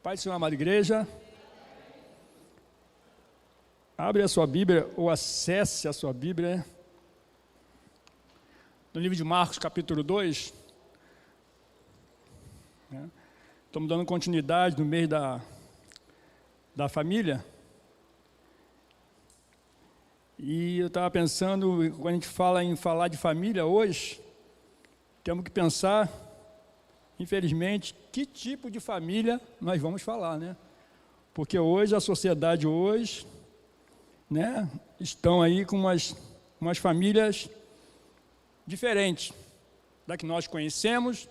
Paz do Senhor, amada igreja. Abre a sua Bíblia ou acesse a sua Bíblia no livro de Marcos, capítulo 2. Estamos dando continuidade no mês da família. E eu estava pensando, quando a gente fala em falar de família hoje, temos que pensar, infelizmente, que tipo de família nós vamos falar, né? Porque hoje, a sociedade hoje, né, estão aí com umas famílias diferentes da que nós conhecemos,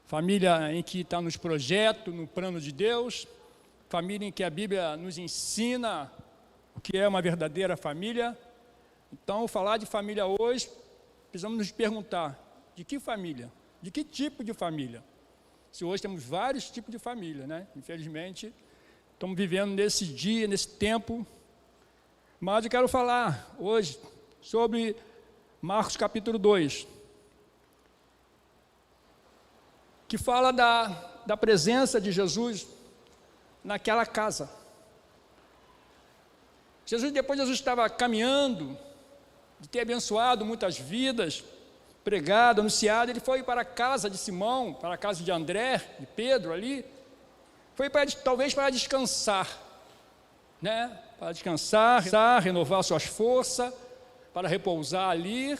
família em que está nos projetos, no plano de Deus, família em que a Bíblia nos ensina o que é uma verdadeira família. Então, falar de família hoje, precisamos nos perguntar, de que família? De que tipo de família? Se hoje temos vários tipos de família, né? Infelizmente, estamos vivendo nesse dia, nesse tempo. Mas eu quero falar hoje sobre Marcos capítulo 2, que fala da presença de Jesus naquela casa. Depois Jesus estava caminhando, de ter abençoado muitas vidas, pregado, anunciado, ele foi para a casa de Simão, para a casa de André, de Pedro ali, foi talvez para descansar, né? Para descansar, renovar suas forças, para repousar ali.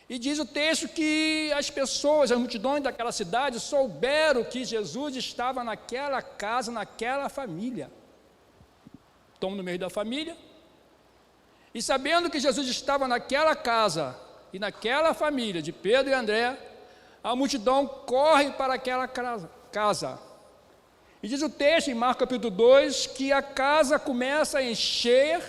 E diz o texto que as pessoas, as multidões daquela cidade, souberam que Jesus estava naquela casa, naquela família. Estão no meio da família, e sabendo que Jesus estava naquela casa e naquela família de Pedro e André, a multidão corre para aquela casa. E diz o texto em Marcos capítulo 2 que a casa começa a encher.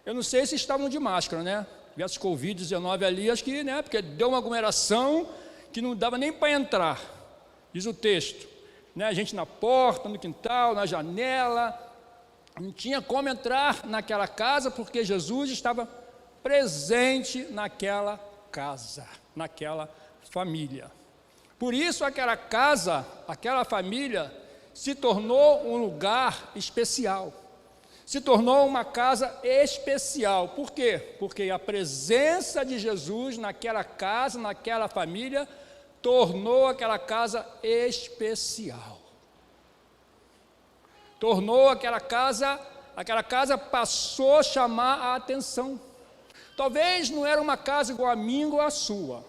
Eu não sei se estavam de máscara, né? Tivesse Covid-19 ali, acho que, né? Porque deu uma aglomeração que não dava nem para entrar. Diz o texto, né? A gente na porta, no quintal, na janela, não tinha como entrar naquela casa, porque Jesus estava presente naquela casa, naquela família. Por isso aquela casa, aquela família, se tornou um lugar especial. Se tornou uma casa especial. Por quê? Porque a presença de Jesus naquela casa, naquela família, tornou aquela casa especial. Tornou aquela casa passou a chamar a atenção. Talvez não era uma casa igual a minha ou a sua,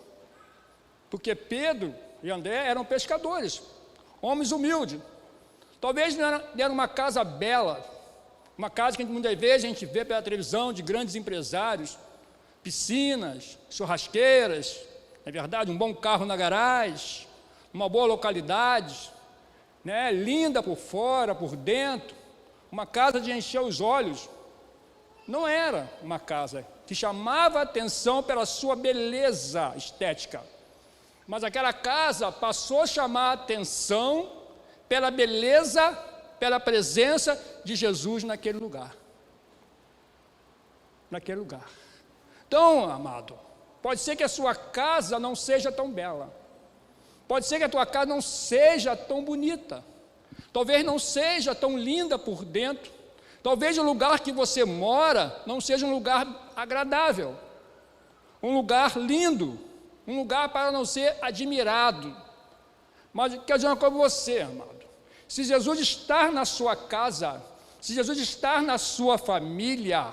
porque Pedro e André eram pescadores, homens humildes. Talvez não era uma casa bela, uma casa que muitas vezes a gente vê pela televisão de grandes empresários, piscinas, churrasqueiras, é verdade, um bom carro na garagem, uma boa localidade, né, linda por fora, por dentro, uma casa de encher os olhos. Não era uma casa que chamava a atenção pela sua beleza estética, mas aquela casa passou a chamar a atenção pela beleza, pela presença de Jesus naquele lugar. Naquele lugar. Então, amado, pode ser que a sua casa não seja tão bela, pode ser que a tua casa não seja tão bonita, talvez não seja tão linda por dentro, talvez o lugar que você mora não seja um lugar agradável, um lugar lindo, um lugar para não ser admirado. Mas quero dizer uma coisa para você, amado, se Jesus está na sua casa, se Jesus está na sua família,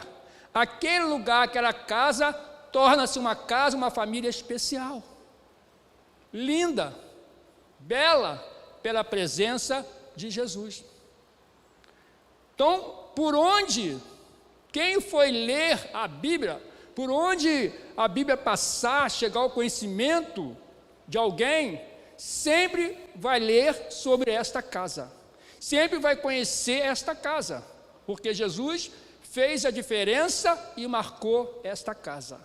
aquele lugar, aquela casa, torna-se uma casa, uma família especial, linda, bela, pela presença de Jesus. Então, quem foi ler a Bíblia, por onde a Bíblia passar, chegar ao conhecimento de alguém, sempre vai ler sobre esta casa, sempre vai conhecer esta casa, porque Jesus fez a diferença e marcou esta casa.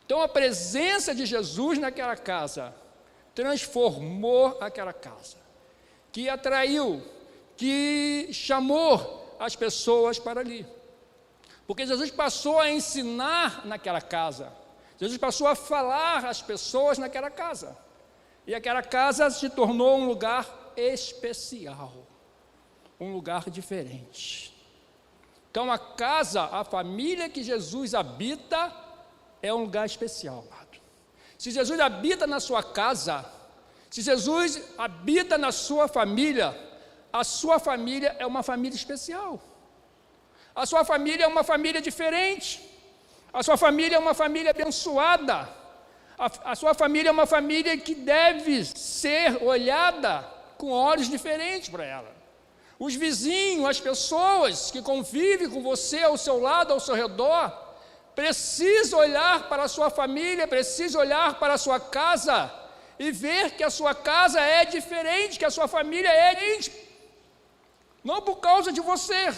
Então, a presença de Jesus naquela casa transformou aquela casa, que atraiu, que chamou as pessoas para ali, porque Jesus passou a ensinar naquela casa, Jesus passou a falar às pessoas naquela casa, e aquela casa se tornou um lugar especial, um lugar diferente. Então a casa, a família que Jesus habita é um lugar especial, amado. Se Jesus habita na sua casa, se Jesus habita na sua família, a sua família é uma família especial. A sua família é uma família diferente. A sua família é uma família abençoada. A sua família é uma família que deve ser olhada com olhos diferentes para ela. Os vizinhos, as pessoas que convivem com você ao seu lado, ao seu redor, precisam olhar para a sua família, precisam olhar para a sua casa e ver que a sua casa é diferente, que a sua família é diferente. Não por causa de você,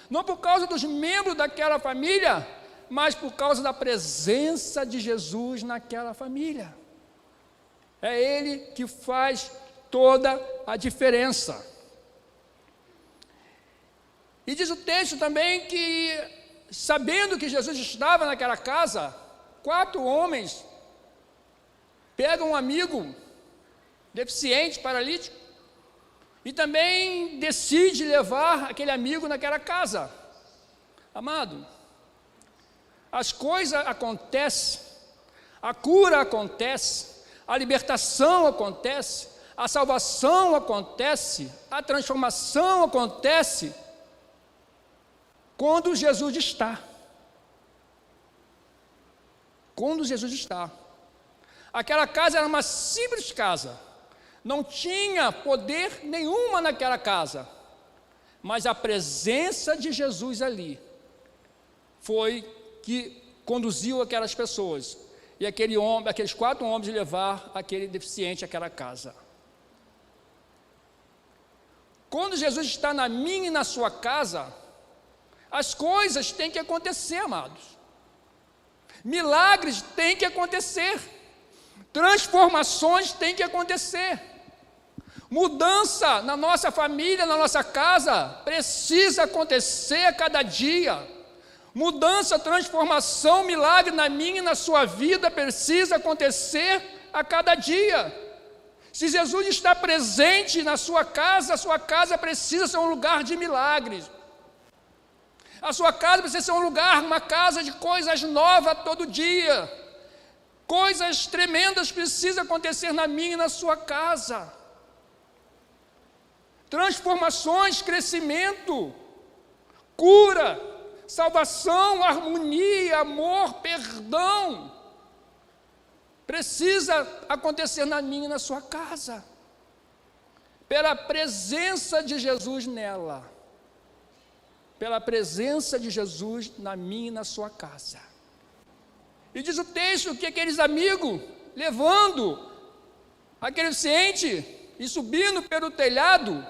não por causa dos membros daquela família, mas por causa da presença de Jesus naquela família. É Ele que faz toda a diferença. E diz o texto também que, sabendo que Jesus estava naquela casa, 4 homens pegam um amigo deficiente, paralítico, e também decide levar aquele amigo naquela casa. Amado, as coisas acontecem, a cura acontece, a libertação acontece, a salvação acontece, a transformação acontece quando Jesus está. Quando Jesus está. Aquela casa era uma simples casa, não tinha poder nenhuma naquela casa, mas a presença de Jesus ali foi que conduziu aquelas pessoas, e aqueles 4 homens levar aquele deficiente àquela casa. Quando Jesus está na minha e na sua casa, as coisas têm que acontecer, amados. Milagres têm que acontecer, transformações têm que acontecer, mudança na nossa família, na nossa casa, precisa acontecer a cada dia. Mudança, transformação, milagre na minha e na sua vida precisa acontecer a cada dia. Se Jesus está presente na sua casa, a sua casa precisa ser um lugar de milagres. A sua casa precisa ser um lugar, uma casa de coisas novas todo dia. Coisas tremendas precisam acontecer na minha e na sua casa. Transformações, crescimento, cura, salvação, harmonia, amor, perdão, precisa acontecer na minha e na sua casa, pela presença de Jesus nela, pela presença de Jesus na minha e na sua casa. E diz o texto que aqueles amigos, levando aquele deficiente e subindo pelo telhado,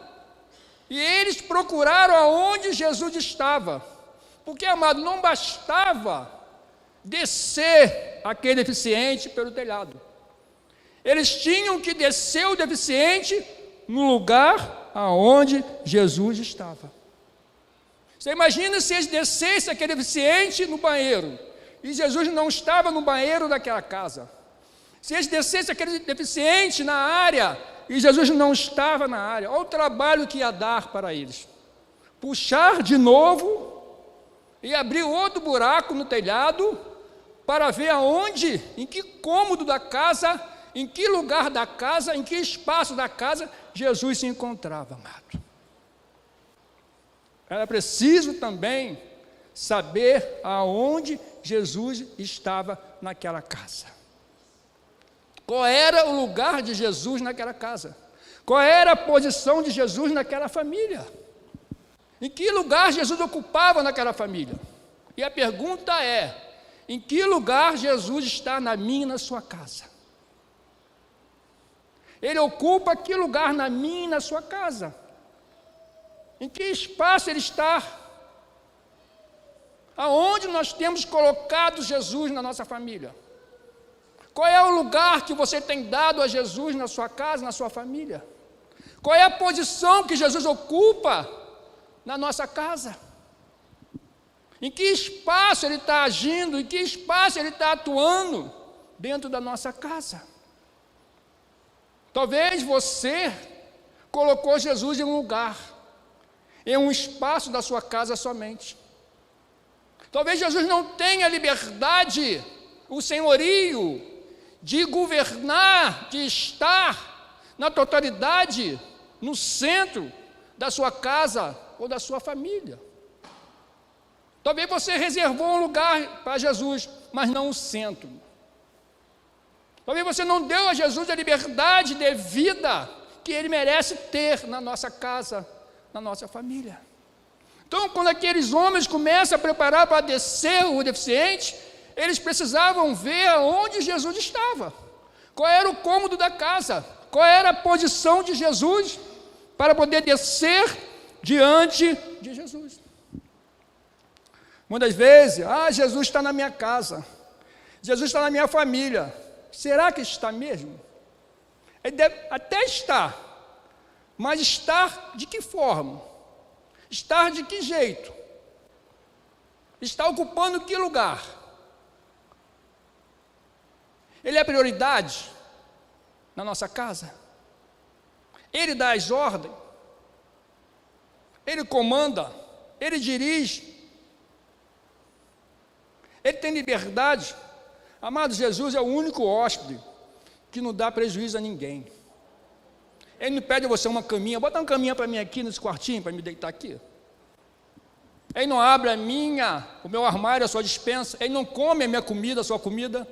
e eles procuraram aonde Jesus estava. Porque, amado, não bastava descer aquele deficiente pelo telhado. Eles tinham que descer o deficiente no lugar aonde Jesus estava. Você imagina se eles descessem aquele deficiente no banheiro, e Jesus não estava no banheiro daquela casa. Se eles descessem aquele deficiente na área, e Jesus não estava na área. Olha o trabalho que ia dar para eles. Puxar de novo e abrir outro buraco no telhado para ver aonde, em que cômodo da casa, em que lugar da casa, em que espaço da casa Jesus se encontrava, amado. Era preciso também saber aonde Jesus estava naquela casa. Qual era o lugar de Jesus naquela casa? Qual era a posição de Jesus naquela família? Em que lugar Jesus ocupava naquela família? E a pergunta é: em que lugar Jesus está na minha e na sua casa? Ele ocupa que lugar na minha e na sua casa? Em que espaço ele está? Aonde nós temos colocado Jesus na nossa família? Qual é o lugar que você tem dado a Jesus na sua casa, na sua família? Qual é a posição que Jesus ocupa na nossa casa? Em que espaço Ele está agindo? Em que espaço Ele está atuando dentro da nossa casa? Talvez você colocou Jesus em um lugar, em um espaço da sua casa somente. Talvez Jesus não tenha liberdade, o senhorio, de governar, de estar na totalidade, no centro da sua casa ou da sua família. Talvez você reservou um lugar para Jesus, mas não o centro. Talvez você não deu a Jesus a liberdade devida que Ele merece ter na nossa casa, na nossa família. Então, quando aqueles homens começam a preparar para descer o deficiente, eles precisavam ver aonde Jesus estava, qual era o cômodo da casa, qual era a posição de Jesus para poder descer diante de Jesus. Muitas vezes, Jesus está na minha casa, Jesus está na minha família. Será que está mesmo? Ele deve até estar, mas estar de que forma? Estar de que jeito? Está ocupando que lugar? Ele é prioridade na nossa casa? Ele dá as ordens? Ele comanda? Ele dirige? Ele tem liberdade? Amado, Jesus é o único hóspede que não dá prejuízo a ninguém. Ele não pede a você uma caminha, bota uma caminha para mim aqui nesse quartinho, para me deitar aqui. Ele não abre o meu armário, a sua despensa. Ele não come a minha comida, a sua comida.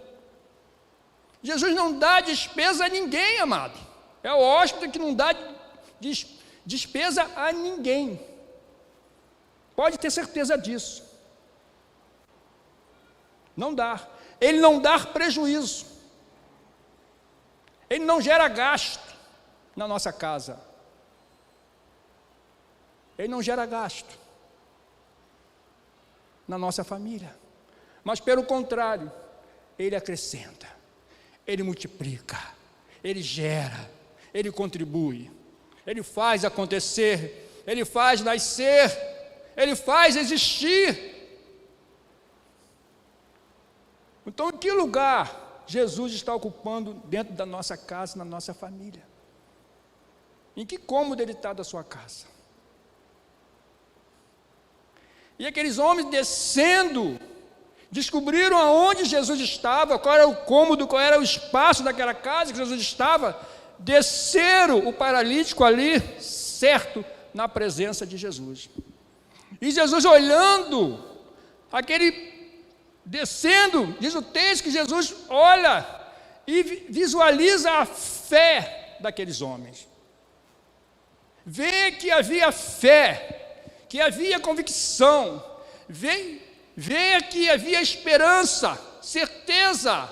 Jesus não dá despesa a ninguém, amado. É o hóspede que não dá despesa a ninguém. Pode ter certeza disso. Não dá. Ele não dá prejuízo. Ele não gera gasto na nossa casa. Ele não gera gasto na nossa família. Mas, pelo contrário, Ele acrescenta, Ele multiplica, Ele gera, Ele contribui, Ele faz acontecer, Ele faz nascer, Ele faz existir. Então, em que lugar Jesus está ocupando dentro da nossa casa, na nossa família? Em que cômodo Ele está da sua casa? E aqueles homens descendo, descobriram aonde Jesus estava, qual era o cômodo, qual era o espaço daquela casa que Jesus estava, desceram o paralítico ali, certo, na presença de Jesus. E Jesus olhando, descendo, diz o texto que Jesus olha e visualiza a fé daqueles homens. Vê que havia fé, que havia convicção, vê que havia esperança, certeza,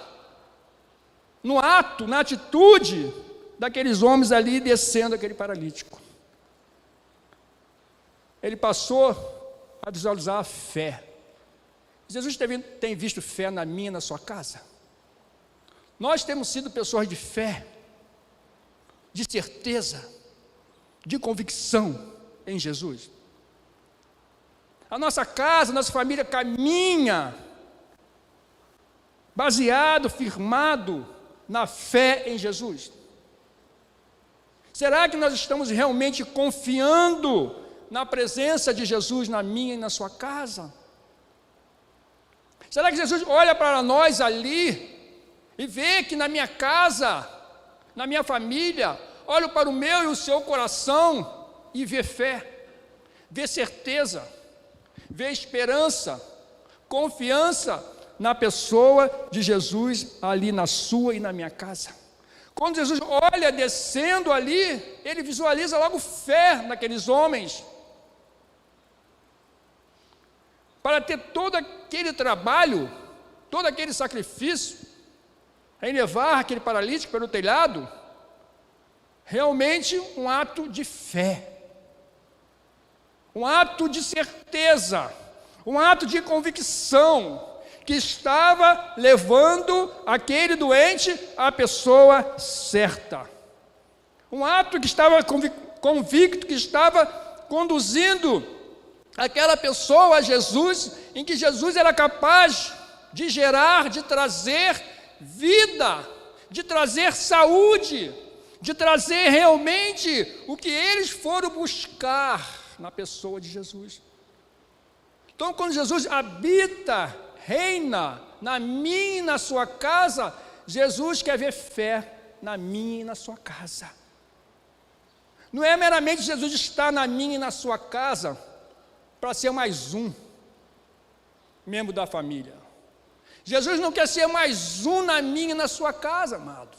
no ato, na atitude daqueles homens ali descendo aquele paralítico. Ele passou a visualizar a fé. Jesus tem visto fé na minha e na sua casa? Nós temos sido pessoas de fé, de certeza, de convicção em Jesus. A nossa casa, a nossa família caminha baseado, firmado na fé em Jesus. Será que nós estamos realmente confiando na presença de Jesus na minha e na sua casa? Será que Jesus olha para nós ali e vê que na minha casa, na minha família, olha para o meu e o seu coração e vê fé, vê certeza, vê esperança, confiança na pessoa de Jesus ali na sua e na minha casa? Quando Jesus olha descendo ali, Ele visualiza logo fé naqueles homens, para ter todo aquele trabalho, todo aquele sacrifício, em levar aquele paralítico pelo telhado, realmente um ato de fé, um ato de certeza, um ato de convicção, que estava levando aquele doente à pessoa certa, um ato que estava convicto, que estava conduzindo aquela pessoa a Jesus, em que Jesus era capaz de gerar, de trazer vida, de trazer saúde, de trazer realmente o que eles foram buscar na pessoa de Jesus. Então, quando Jesus habita, reina na minha e na sua casa, Jesus quer ver fé na minha e na sua casa. Não é meramente Jesus estar na minha e na sua casa para ser mais um membro da família. Jesus não quer ser mais um na minha e na sua casa, amado.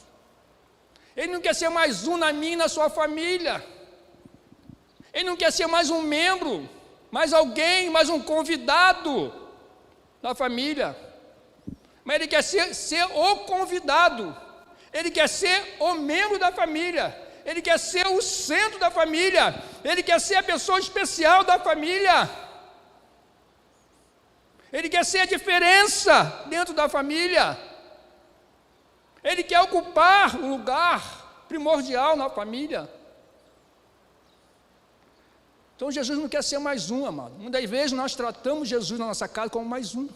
Ele não quer ser mais um na minha e na sua família. Ele não quer ser mais um membro, mais alguém, mais um convidado da família. Mas ele quer ser o convidado. Ele quer ser o membro da família. Ele quer ser o centro da família. Ele quer ser a pessoa especial da família. Ele quer ser a diferença dentro da família. Ele quer ocupar um lugar primordial na família. Então Jesus não quer ser mais um, amado. Muitas vezes nós tratamos Jesus na nossa casa como mais um.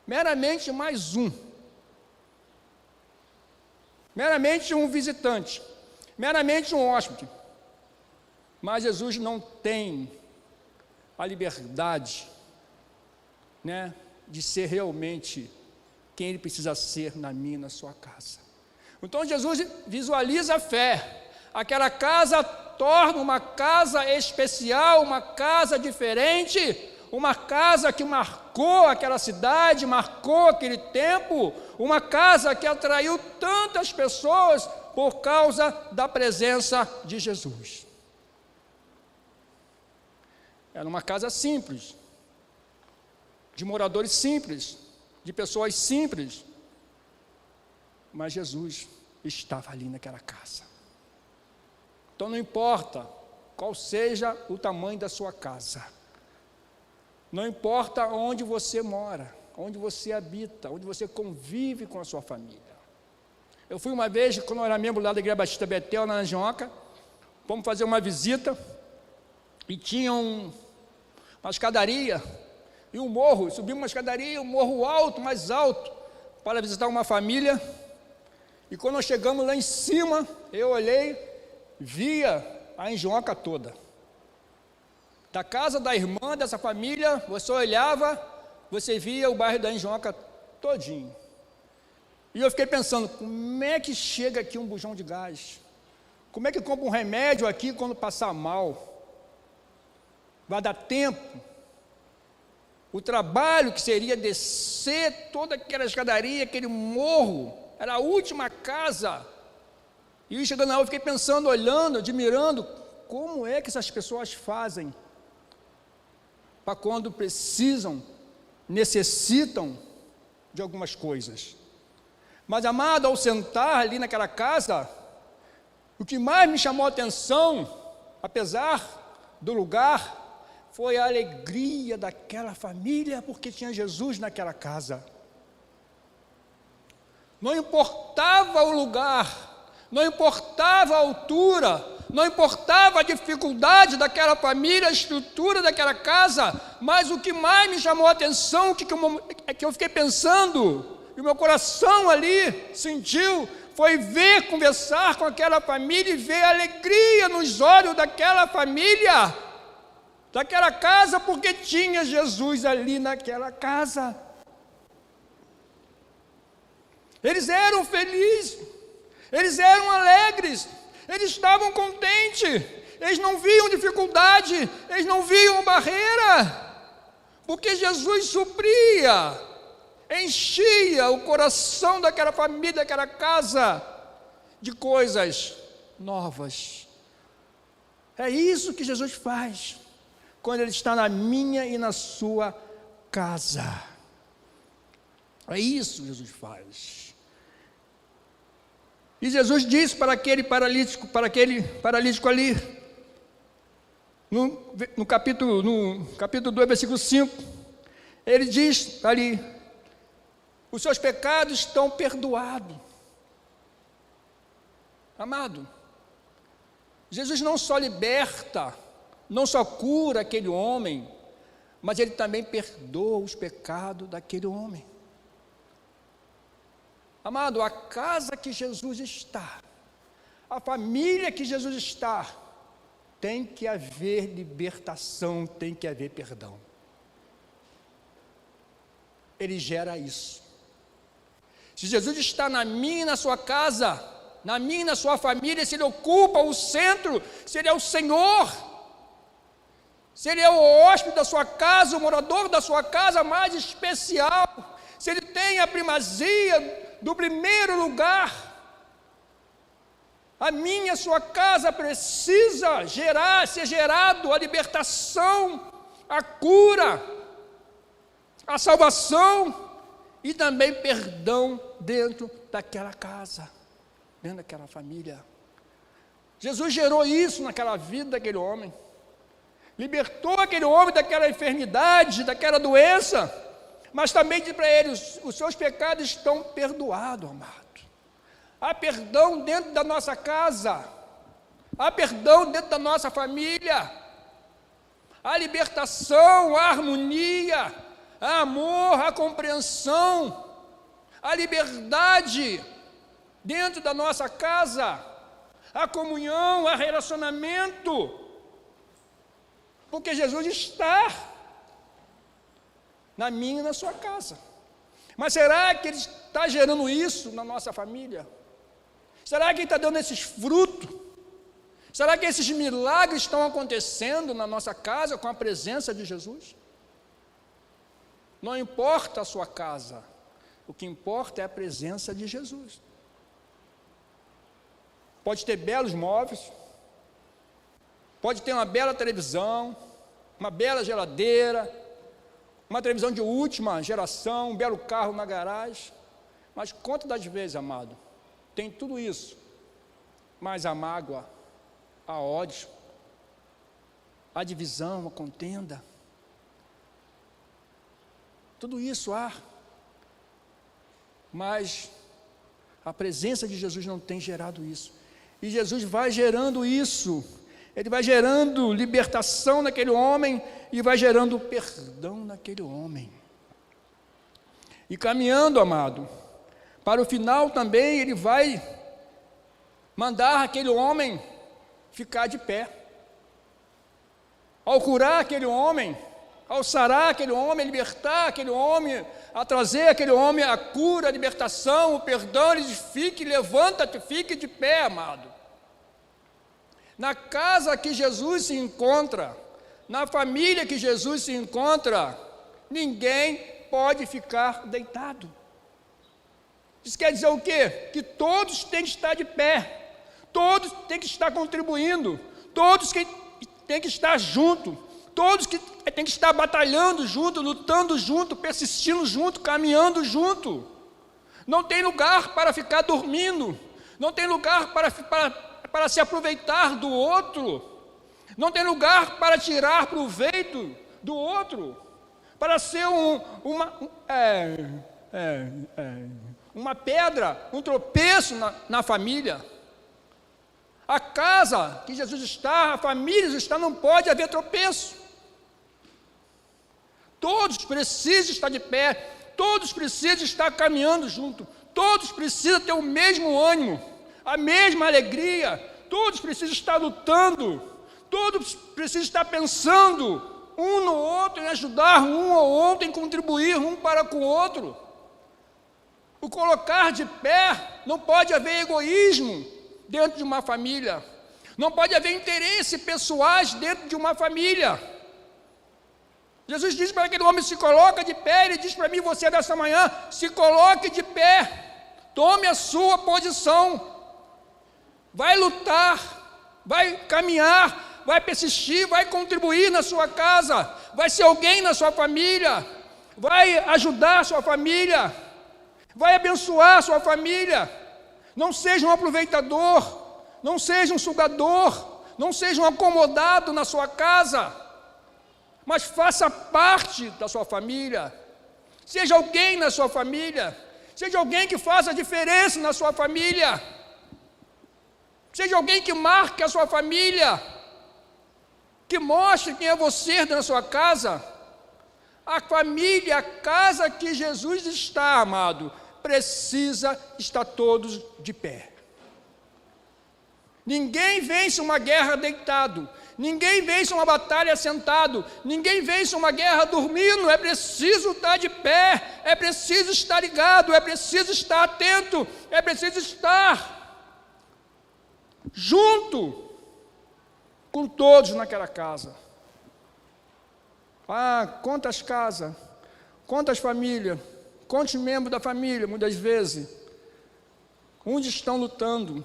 Meramente mais um. Meramente um visitante. Meramente um hóspede. Mas Jesus não tem a liberdade, de ser realmente quem ele precisa ser na minha e na sua casa. Então Jesus visualiza a fé. Aquela casa torna uma casa especial, uma casa diferente, uma casa que marcou aquela cidade, marcou aquele tempo, uma casa que atraiu tantas pessoas por causa da presença de Jesus. Era uma casa simples, de moradores simples, de pessoas simples, mas Jesus estava ali naquela casa. Então não importa qual seja o tamanho da sua casa, não importa onde você mora, onde você habita, onde você convive com a sua família. Eu fui uma vez, quando eu era membro lá da Igreja Batista Betel, na Angioca, fomos fazer uma visita, e tinha uma escadaria, e um morro, subimos uma escadaria, um morro alto, mais alto, para visitar uma família, e quando nós chegamos lá em cima, eu olhei, via a Angioca toda. Da casa da irmã dessa família, você olhava, você via o bairro da Angioca todinho. E eu fiquei pensando, como é que chega aqui um bujão de gás? Como é que compra um remédio aqui quando passar mal? Vai dar tempo? O trabalho que seria descer toda aquela escadaria, aquele morro, era a última casa. E eu chegando lá, eu fiquei pensando, olhando, admirando, como é que essas pessoas fazem para quando precisam, necessitam de algumas coisas. Mas, amado, ao sentar ali naquela casa, o que mais me chamou a atenção, apesar do lugar, foi a alegria daquela família, porque tinha Jesus naquela casa. Não importava o lugar, não importava a altura, não importava a dificuldade daquela família, a estrutura daquela casa, mas o que mais me chamou a atenção, que eu fiquei pensando, e o meu coração ali sentiu, foi ver, conversar com aquela família e ver a alegria nos olhos daquela família, daquela casa, porque tinha Jesus ali naquela casa. Eles eram felizes, eles eram alegres, eles estavam contentes, eles não viam dificuldade, eles não viam barreira, porque Jesus supria, enchia o coração daquela família, daquela casa, de coisas novas. É isso que Jesus faz, quando Ele está na minha e na sua casa. É isso que Jesus faz. E Jesus disse para aquele paralítico ali, no capítulo 2, versículo 5, ele diz ali, os seus pecados estão perdoados. Amado, Jesus não só liberta, não só cura aquele homem, mas Ele também perdoa os pecados daquele homem. Amado, a casa que Jesus está, A família que Jesus está, tem que haver libertação, tem que haver perdão. Ele gera isso. Se Jesus está na minha e na sua casa, na minha e na sua família, se Ele ocupa o centro, se Ele é o Senhor, se Ele é o hóspede da sua casa, o morador da sua casa mais especial, se Ele tem a primazia do primeiro lugar, a minha, a sua casa precisa ser gerado a libertação, a cura, a salvação e também perdão dentro daquela casa, dentro daquela família. Jesus gerou isso naquela vida daquele homem, libertou aquele homem daquela enfermidade, daquela doença, mas também diz para ele: os seus pecados estão perdoados, amado. Há perdão dentro da nossa casa, há perdão dentro da nossa família, há libertação, há harmonia, há amor, há compreensão, há liberdade dentro da nossa casa, há comunhão, há relacionamento, porque Jesus está na minha e na sua casa. Mas será que Ele está gerando isso na nossa família? Será que Ele está dando esses frutos? Será que esses milagres estão acontecendo na nossa casa com a presença de Jesus? Não importa a sua casa, o que importa é a presença de Jesus. Pode ter belos móveis, pode ter uma bela televisão, uma bela geladeira, uma televisão de última geração, um belo carro na garagem, mas quantas das vezes, amado, tem tudo isso, mas a mágoa, a ódio, a divisão, a contenda, tudo isso há, mas a presença de Jesus não tem gerado isso, e Jesus vai gerando isso, Ele vai gerando libertação naquele homem, e vai gerando perdão naquele homem, e caminhando, amado, para o final também, Ele vai mandar aquele homem ficar de pé, ao curar aquele homem, ao sarar aquele homem, libertar aquele homem, a trazer aquele homem a cura, a libertação, o perdão. Ele diz: fique, levanta-te, fique de pé, amado. Na casa que Jesus se encontra, na família que Jesus se encontra, ninguém pode ficar deitado. Isso quer dizer o quê? Que todos têm que estar de pé, todos têm que estar contribuindo, todos têm que estar junto, todos que têm que estar batalhando junto, lutando junto, persistindo junto, caminhando junto. Não tem lugar para ficar dormindo, não tem lugar para se aproveitar do outro, não tem lugar para tirar proveito do outro, para ser uma pedra, um tropeço na família. A casa que Jesus está, a família que Jesus está, não pode haver tropeço. Todos precisam estar de pé, todos precisam estar caminhando junto, todos precisam ter o mesmo ânimo, a mesma alegria, todos precisam estar lutando, todos precisam estar pensando um no outro, em ajudar um ao outro, em contribuir um para com o outro. O colocar de pé, não pode haver egoísmo dentro de uma família, não pode haver interesses pessoais dentro de uma família. Jesus diz para aquele homem: se coloca de pé. Ele diz para mim, você dessa manhã: se coloque de pé, tome a sua posição, vai lutar, vai caminhar, vai persistir, vai contribuir na sua casa, vai ser alguém na sua família, vai ajudar a sua família, vai abençoar a sua família. Não seja um aproveitador, não seja um sugador, não seja um acomodado na sua casa, mas faça parte da sua família, seja alguém na sua família, seja alguém que faça diferença na sua família, seja alguém que marque a sua família, que mostre quem é você na sua casa. A família, a casa que Jesus está, amado, precisa estar todos de pé. Ninguém vence uma guerra deitado. Ninguém vence uma batalha sentado. Ninguém vence uma guerra dormindo. É preciso estar de pé. É preciso estar ligado. É preciso estar atento. É preciso estar junto com todos naquela casa. Ah, quantas casas, quantas famílias, quantos membros da família, muitas vezes, uns estão lutando,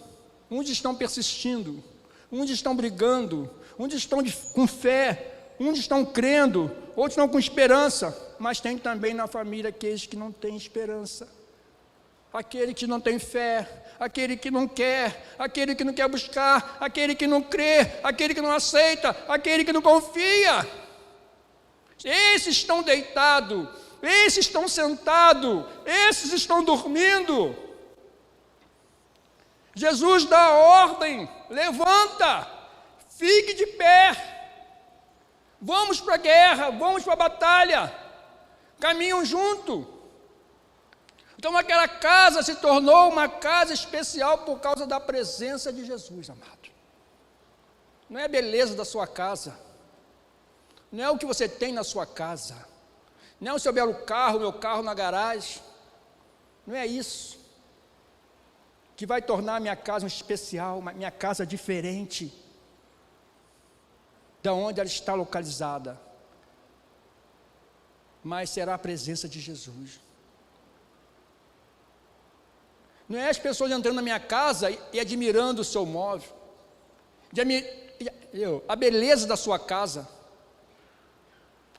uns estão persistindo, uns estão brigando, uns estão com fé, uns estão crendo, outros estão com esperança, mas tem também na família aqueles que não têm esperança, aquele que não tem fé, aquele que não quer buscar, aquele que não crê, aquele que não aceita, aquele que não confia. Esses estão deitados, esses estão sentados, esses estão dormindo. Jesus dá a ordem: levanta, fique de pé, vamos para a guerra, vamos para a batalha, caminham junto. Então aquela casa se tornou uma casa especial por causa da presença de Jesus, amado. Não é a beleza da sua casa, não é o que você tem na sua casa, não é o seu belo carro, o meu carro na garagem, não é isso que vai tornar a minha casa um especial, minha casa diferente da onde ela está localizada, mas será a presença de Jesus. Não é as pessoas entrando na minha casa e admirando o seu móvel, a beleza da sua casa,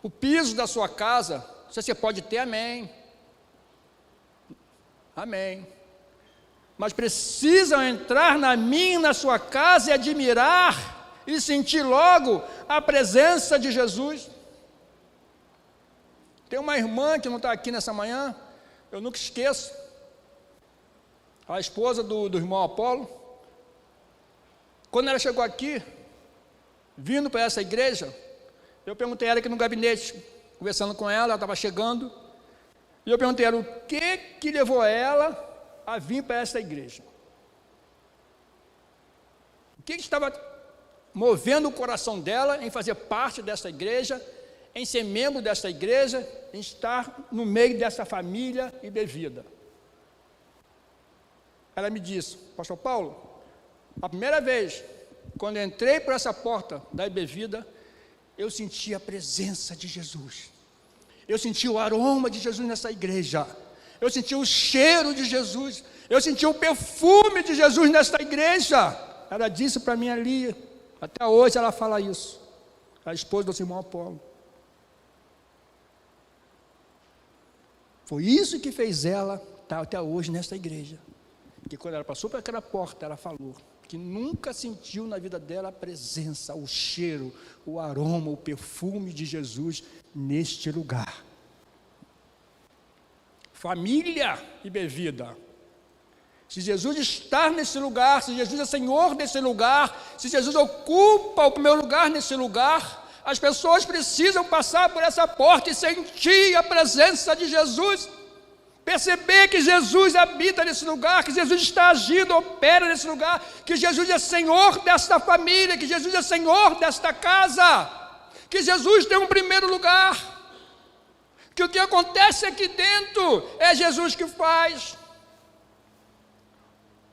o piso da sua casa. Se você pode ter, amém, amém, mas precisam entrar na minha e na sua casa e admirar e sentir logo a presença de Jesus. Tem uma irmã que não está aqui nessa manhã, eu nunca esqueço, a esposa do irmão Apolo. Quando ela chegou aqui, vindo para essa igreja, eu perguntei a ela aqui no gabinete, conversando com ela estava chegando, e eu perguntei a ela o que levou ela a vir para essa igreja. O que estava movendo o coração dela em fazer parte dessa igreja, em ser membro dessa igreja, em estar no meio dessa família e bebida? Ela me disse: pastor Paulo, a primeira vez, quando eu entrei por essa porta da bebida, eu senti a presença de Jesus, eu senti o aroma de Jesus nessa igreja, eu senti o cheiro de Jesus, eu senti o perfume de Jesus nessa igreja. Ela disse para mim ali, até hoje ela fala isso, a esposa do irmão Apolo. Foi isso que fez ela estar até hoje nessa igreja, que quando ela passou por aquela porta, ela falou que nunca sentiu na vida dela a presença, o cheiro, o aroma, o perfume de Jesus neste lugar. Família e bebida. Se Jesus está nesse lugar, se Jesus é Senhor nesse lugar, se Jesus ocupa o primeiro lugar nesse lugar, as pessoas precisam passar por essa porta e sentir a presença de Jesus, perceber que Jesus habita nesse lugar, que Jesus está agindo, opera nesse lugar, que Jesus é Senhor desta família, que Jesus é Senhor desta casa, que Jesus tem um primeiro lugar, que o que acontece aqui dentro é Jesus que faz.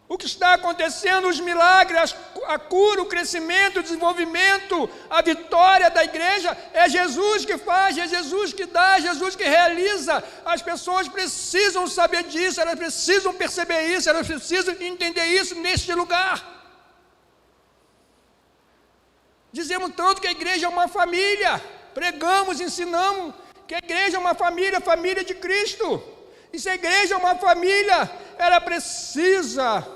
O que está acontecendo, os milagres, a cura, o crescimento, o desenvolvimento, a vitória da igreja, é Jesus que faz, é Jesus que dá, é Jesus que realiza. As pessoas precisam saber disso, elas precisam perceber isso, elas precisam entender isso neste lugar. Dizemos tanto que a igreja é uma família, pregamos, ensinamos que a igreja é uma família, família de Cristo. E se a igreja é uma família, ela precisa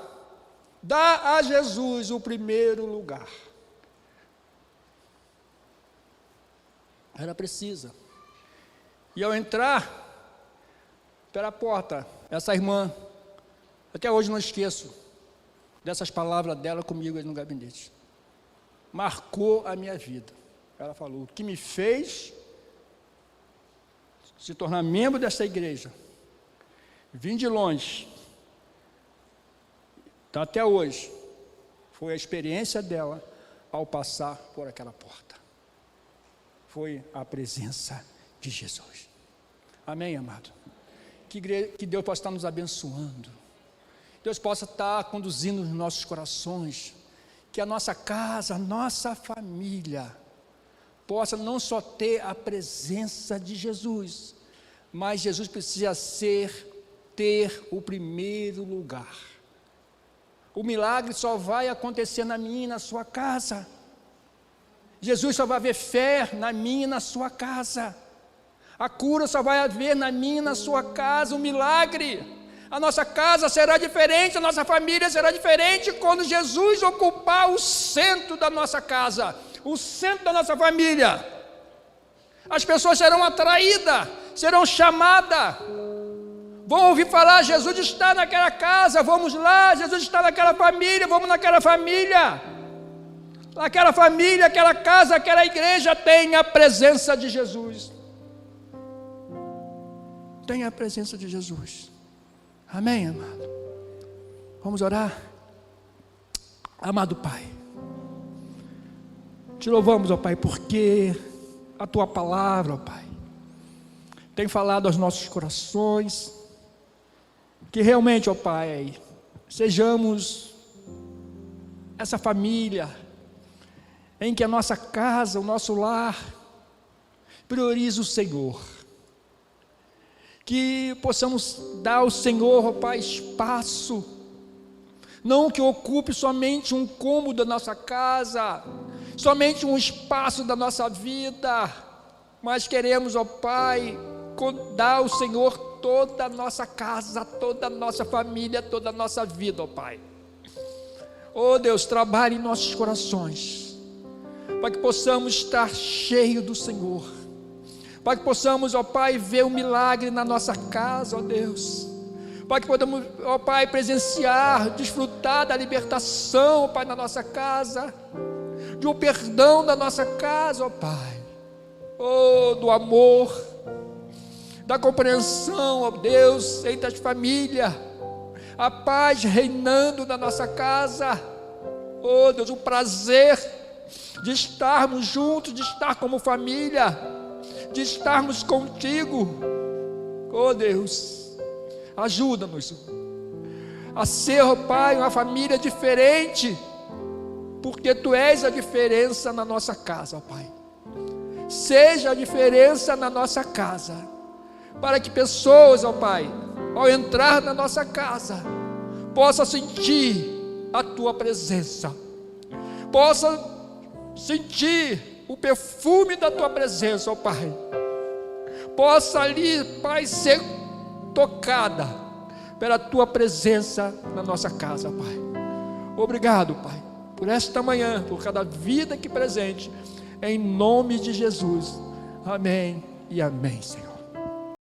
dar a Jesus o primeiro lugar. Ela precisa. E ao entrar pela porta, essa irmã, até hoje não esqueço dessas palavras dela comigo aí no gabinete, marcou a minha vida. Ela falou: o que me fez se tornar membro dessa igreja, vim de longe, está até hoje, Foi a experiência dela ao passar por aquela porta. Foi a presença de Jesus. Amém, amado? Que Deus possa estar nos abençoando. Deus possa estar conduzindo os nossos corações. Que a nossa casa, a nossa família, possa não só ter a presença de Jesus, mas Jesus precisa ter o primeiro lugar. O milagre só vai acontecer na minha e na sua casa. Jesus só vai haver fé na minha e na sua casa. A cura só vai haver na minha e na sua casa. O milagre, a nossa casa será diferente, a nossa família será diferente quando Jesus ocupar o centro da nossa casa, o centro da nossa família. As pessoas serão atraídas, serão chamadas, vão ouvir falar: Jesus está naquela casa, vamos lá, Jesus está naquela família, vamos naquela família. Aquela família, aquela casa, aquela igreja tem a presença de Jesus. Tem a presença de Jesus. Amém, amado? Vamos orar? Amado Pai, te louvamos, ó Pai, porque a Tua palavra, ó Pai, tem falado aos nossos corações, que realmente, ó Pai, sejamos essa família, em que a nossa casa, o nosso lar, priorize o Senhor, que possamos dar ao Senhor, ó Pai, espaço, não que ocupe somente um cômodo da nossa casa, somente um espaço da nossa vida, mas queremos, ó Pai, dar ao Senhor toda a nossa casa, toda a nossa família, toda a nossa vida, ó Pai. Ó Deus, trabalhe em nossos corações, para que possamos estar cheios do Senhor, para que possamos, ó Pai, ver o milagre na nossa casa, ó Deus, para que podamos, ó Pai, presenciar, desfrutar da libertação, ó Pai, na nossa casa, de um perdão da nossa casa, ó Pai, do amor, da compreensão, ó Deus, entre as famílias, a paz reinando na nossa casa, ó Deus, o prazer de estarmos juntos, de estar como família, de estarmos contigo. Oh Deus, ajuda-nos a ser, oh Pai, uma família diferente, porque Tu és a diferença na nossa casa, oh Pai. Seja a diferença na nossa casa, para que pessoas, ó Pai, ao entrar na nossa casa, possam sentir a Tua presença, possam sentir o perfume da Tua presença, ó Pai, possa ali, Pai, ser tocada pela Tua presença na nossa casa, Pai. Obrigado, Pai, por esta manhã, por cada vida aqui presente, em nome de Jesus. Amém e amém, Senhor.